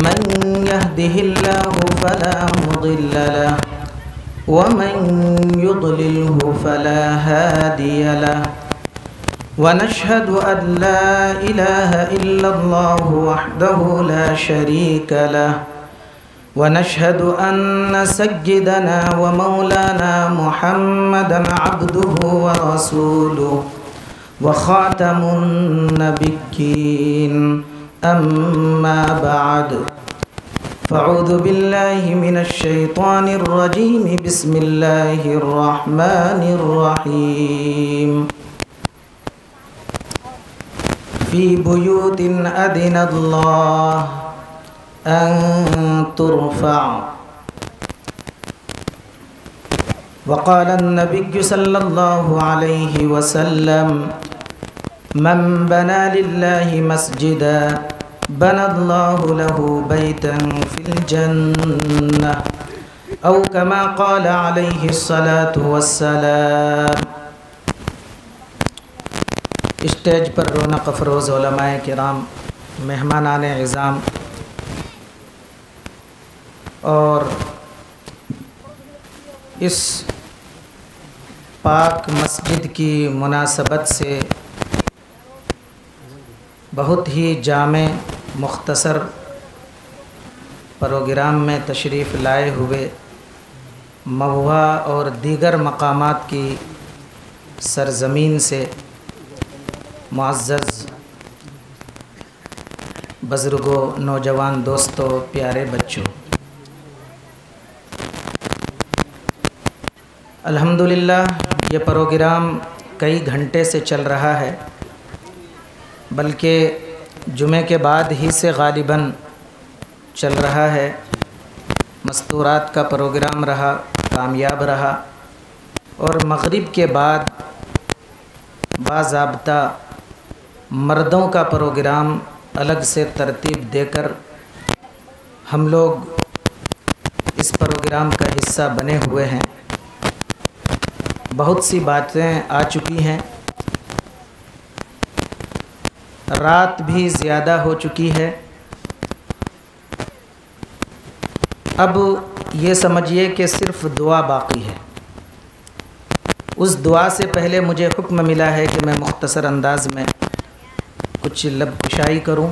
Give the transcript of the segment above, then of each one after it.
من يهده الله فلا مضل له ومن يضلله فلا هادي له ونشهد أن لا إله إلا الله وحده لا شريك له ونشهد أن سيدنا ومولانا محمدا عبده ورسوله وخاتم النبيين أما بعد فأعوذ بالله من الشيطان الرجيم بسم الله الرحمن الرحيم في بيوت أذن الله أن ترفع وقال النبي صلى الله عليه وسلم من بنى لله مسجدا بنى الله له بيتا في الجنة أو كما قال عليه الصلاة والسلام۔ اسٹیج پر رونق افروز علماء کرام، مہمانان عظام اور اس پاک مسجد کی مناسبت سے بہت ہی جامع مختصر پروگرام میں تشریف لائے ہوئے مہوا اور دیگر مقامات کی سرزمین سے معزز بزرگوں، نوجوان دوستوں، پیارے بچوں، الحمدللہ یہ پروگرام کئی گھنٹے سے چل رہا ہے، بلکہ جمعے کے بعد ہی سے غالباً چل رہا ہے۔ مستورات کا پروگرام رہا، کامیاب رہا، اور مغرب کے بعد باضابطہ مردوں کا پروگرام الگ سے ترتیب دے کر ہم لوگ اس پروگرام کا حصہ بنے ہوئے ہیں۔ بہت سی باتیں آ چکی ہیں، رات بھی زیادہ ہو چکی ہے۔ اب یہ سمجھیے کہ صرف دعا باقی ہے۔ اس دعا سے پہلے مجھے حکم ملا ہے کہ میں مختصر انداز میں کچھ لب کشائی کروں،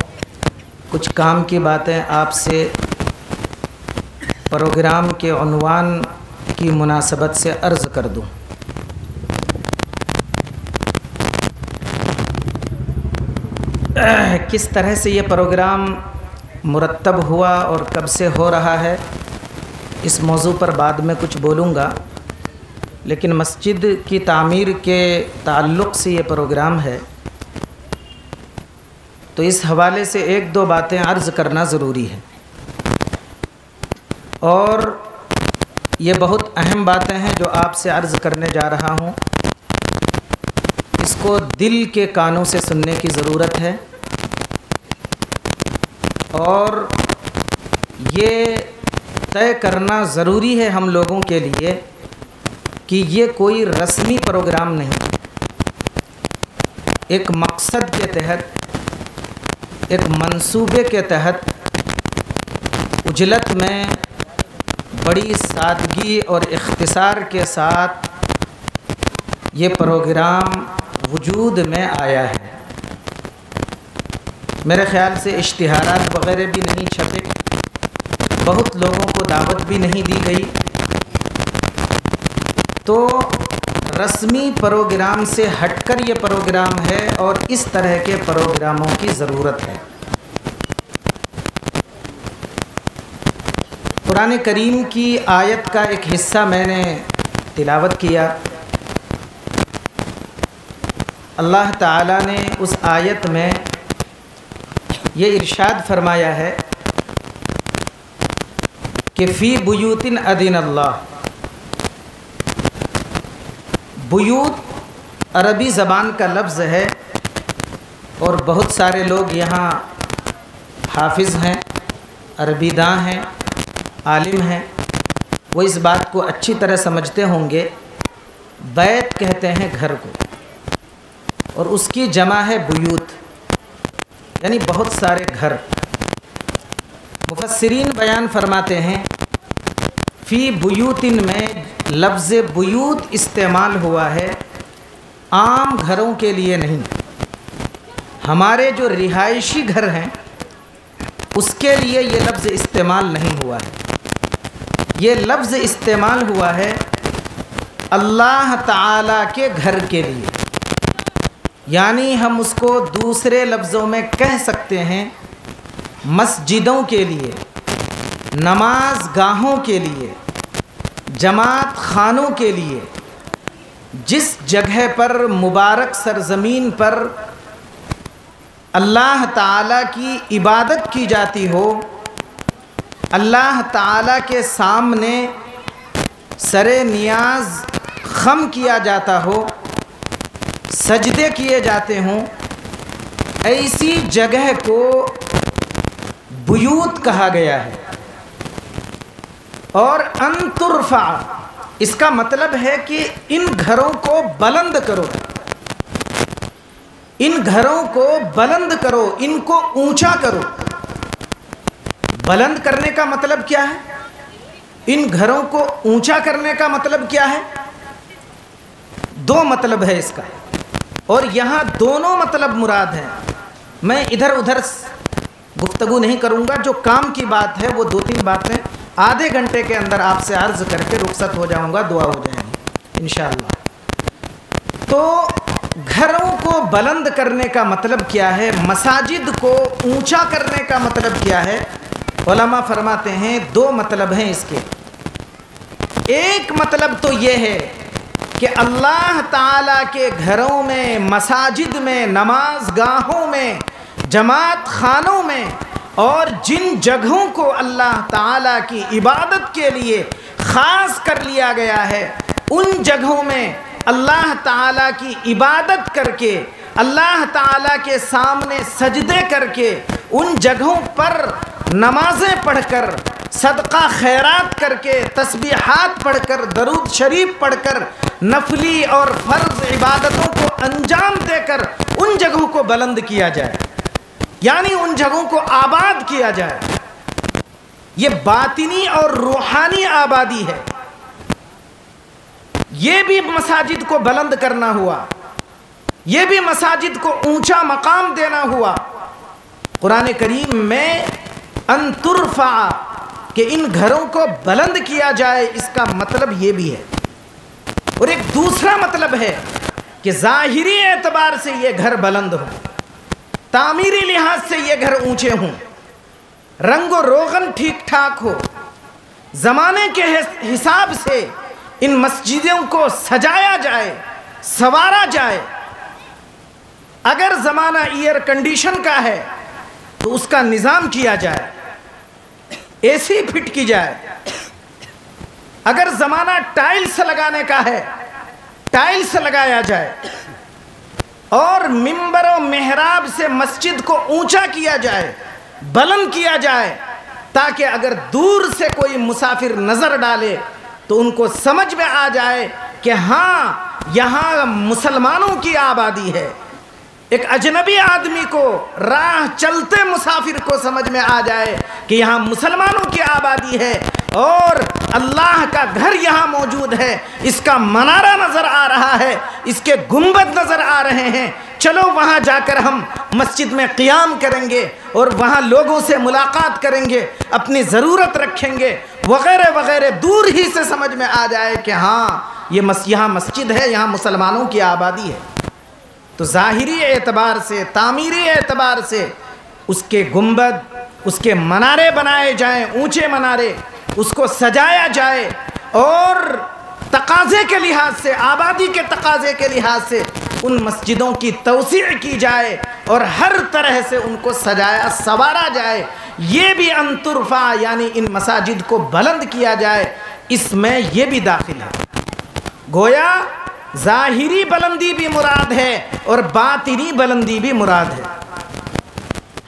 کچھ کام کی باتیں آپ سے پروگرام کے عنوان کی مناسبت سے عرض کر دوں۔ کس طرح سے یہ پروگرام مرتب ہوا اور کب سے ہو رہا ہے، اس موضوع پر بعد میں کچھ بولوں گا، لیکن مسجد کی تعمیر کے تعلق سے یہ پروگرام ہے، تو اس حوالے سے ایک دو باتیں عرض کرنا ضروری ہے، اور یہ بہت اہم باتیں ہیں جو آپ سے عرض کرنے جا رہا ہوں۔ اس کو دل کے کانوں سے سننے کی ضرورت ہے، اور یہ طے کرنا ضروری ہے ہم لوگوں کے لیے کہ یہ کوئی رسمی پروگرام نہیں، ایک مقصد کے تحت، ایک منصوبے کے تحت عجلت میں بڑی سادگی اور اختصار کے ساتھ یہ پروگرام وجود میں آیا ہے۔ میرے خیال سے اشتہارات وغیرہ بھی نہیں چھپے، بہت لوگوں کو دعوت بھی نہیں دی گئی، تو رسمی پروگرام سے ہٹ کر یہ پروگرام ہے، اور اس طرح کے پروگراموں کی ضرورت ہے۔ قرآن کریم کی آیت کا ایک حصہ میں نے تلاوت کیا۔ اللہ تعالیٰ نے اس آیت میں یہ ارشاد فرمایا ہے کہ فی بیوت اذن اللہ۔ بیوت عربی زبان کا لفظ ہے، اور بہت سارے لوگ یہاں حافظ ہیں، عربی داں ہیں، عالم ہیں، وہ اس بات کو اچھی طرح سمجھتے ہوں گے۔ بیت کہتے ہیں گھر کو، اور اس کی جمع ہے بیوت، یعنی بہت سارے گھر۔ मुफस्सिरीन बयान फरमाते हैं फ़ी बुयूतिन में लफ्ज़ बुयूत इस्तेमाल हुआ है आम घरों के लिए नहीं। हमारे जो रिहायशी घर हैं उसके लिए ये लफ्ज़ इस्तेमाल नहीं हुआ है। ये लफ्ज़ इस्तेमाल हुआ है अल्लाह ताला के घर के लिए, यानी हम उसको दूसरे लफ्ज़ों में कह सकते हैं मस्जिदों के लिए, नमाज गाहों के लिए, जमात खानों के लिए। जिस जगह पर मुबारक सरज़मीन पर अल्लाह ताला की इबादत की जाती हो, अल्लाह ताला के सामने सरे नियाज खम किया जाता हो, सजदे किए जाते हों, ऐसी जगह को बुयूत कहा गया है। और अंतुरफा इसका मतलब है कि इन घरों को बुलंद करो, इन घरों को बुलंद करो, इनको ऊंचा करो। बुलंद करने का मतलब क्या है? इन घरों को ऊंचा करने का मतलब क्या है? दो मतलब है इसका, और यहाँ दोनों मतलब मुराद हैं। मैं इधर उधर गुफ्तगू नहीं करूँगा, जो काम की बात है वो 2-3 बातें आधे घंटे के अंदर आपसे अर्ज़ करके रुखसत हो जाऊँगा, दुआ हो जाएगी इंशाअल्लाह। तो घरों को बुलंद करने का मतलब क्या है, मसाजिद को ऊंचा करने का मतलब क्या है? उलमा फरमाते हैं 2 मतलब हैं इसके। एक मतलब तो ये है कि अल्लाह ताला के घरों में, मसाजिद में, नमाज गाहों में, जमात खानों में और जिन जगहों को अल्लाह ताला की इबादत के लिए ख़ास कर लिया गया है, उन जगहों में अल्लाह ताला की इबादत करके, अल्लाह ताला के सामने सजदे करके, उन जगहों पर नमाज़ें पढ़कर, सदका खैरात करके, तस्बीहात पढ़कर, दरूद शरीफ पढ़कर, नफली और फ़र्ज़ इबादतों को अंजाम देकर उन जगहों को बुलंद किया जाए, यानी उन जगहों को आबाद किया जाए। ये बातिनी और रूहानी आबादी है। ये भी मसाजिद को बुलंद करना हुआ, ये भी मसाजिद को ऊंचा मकाम देना हुआ। कुरान करीम में अंतुरफा कि इन घरों को बुलंद किया जाए, इसका मतलब ये भी है। और एक दूसरा मतलब है कि ज़ाहिरी एतबार से ये घर बुलंद हो, तामीरी लिहाज से ये घर ऊंचे हों, रंगो रोगन ठीक ठाक हो, ज़माने के हिसाब से इन मस्जिदों को सजाया जाए, संवारा जाए। अगर ज़माना एयर कंडीशन का है तो उसका निज़ाम किया जाए, एसी फिट की जाए। अगर ज़माना टाइल्स लगाने का है, टाइल्स लगाया जाए और मिंबर और मेहराब से मस्जिद को ऊंचा किया जाए, बुलंद किया जाए, ताकि अगर दूर से कोई मुसाफिर नज़र डाले तो उनको समझ में आ जाए कि हाँ, यहाँ मुसलमानों की आबादी है। एक अजनबी आदमी को, राह चलते मुसाफिर को समझ में आ जाए कि यहाँ मुसलमानों की आबादी है और अल्लाह का घर यहाँ मौजूद है। इसका मनारा नज़र आ रहा है, इसके गुंबद नज़र आ रहे हैं। चलो वहाँ जाकर हम मस्जिद में क़ियाम करेंगे और वहाँ लोगों से मुलाकात करेंगे, अपनी ज़रूरत रखेंगे वगैरह वगैरह। दूर ही से समझ में आ जाए कि हाँ, ये यहाँ मस्जिद है, यहाँ मुसलमानों की आबादी है। तो ज़ाहिरी एतबार से, तामीरी एतबार से उसके गुंबद, उसके मनारे बनाए जाएं, ऊंचे मनारे, उसको सजाया जाए और तकाज़े के लिहाज से, आबादी के तकाज़े के लिहाज से उन मस्जिदों की तौसीअ की जाए और हर तरह से उनको सजाया संवारा जाए। ये भी अंतुरफा यानी इन मसाजिद को बुलंद किया जाए, इसमें ये भी दाखिल है। गोया ज़ाहिरी बुलंदी भी मुराद है और बातिनी बुलंदी भी मुराद है।